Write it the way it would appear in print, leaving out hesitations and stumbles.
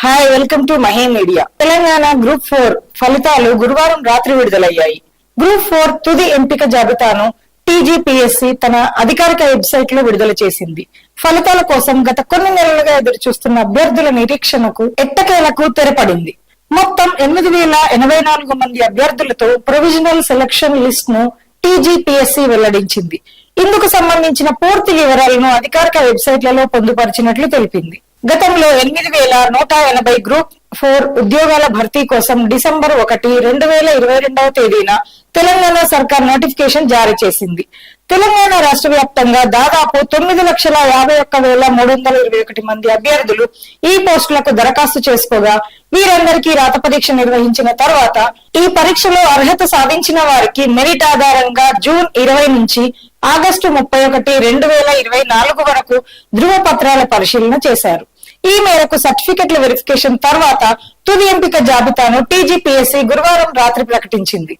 Hi, welcome to Mahe media. Telangana group 4 ఫలితాలు గురువారం రాత్రి విడుదలయ్యాయి. గ్రూప్ 4 తుది ఎంపిక జాబితాను టీజీపీఎస్సీ తన అధికారిక వెబ్సైట్ లో విడుదల చేసింది. ఫలితాల కోసం గత కొన్ని నెలలుగా ఎదురు చూస్తున్న అభ్యర్థుల నిరీక్షణకు ఎట్టకేలకు తెరపడింది. మొత్తం 8,084 మంది అభ్యర్థులతో ప్రొవిజనల్ సెలక్షన్ లిస్ట్ ను టీజీపీఎస్సీ వెల్లడించింది. ఇందుకు సంబంధించిన పూర్తి వివరాలను అధికారిక వెబ్సైట్లలో పొందుపరిచినట్లు తెలిపింది. గతంలో 8,180 గ్రూప్ 4 ఉద్యోగాల భర్తీ కోసం డిసెంబర్ 1, 2022 తేదీన తెలంగాణ సర్కార్ నోటిఫికేషన్ జారీ చేసింది. తెలంగాణ రాష్ట్ర వ్యాప్తంగా దాదాపు 9,51,321 మంది అభ్యర్థులు ఈ పోస్టులకు దరఖాస్తు చేసుకోగా వీరందరికీ రాత పరీక్ష నిర్వహించిన తర్వాత ఈ పరీక్షలో అర్హత సాధించిన వారికి మెరిట్ ఆధారంగా జూన్ 20 నుంచి ఆగస్టు 31, 2024 వరకు ధృవపత్రాల పరిశీలన చేశారు. ఈ మేరకు సర్టిఫికెట్ల వెరిఫికేషన్ తర్వాత తుది ఎంపిక జాబితాను టీజీపీఎస్సీ గురువారం రాత్రి ప్రకటించింది.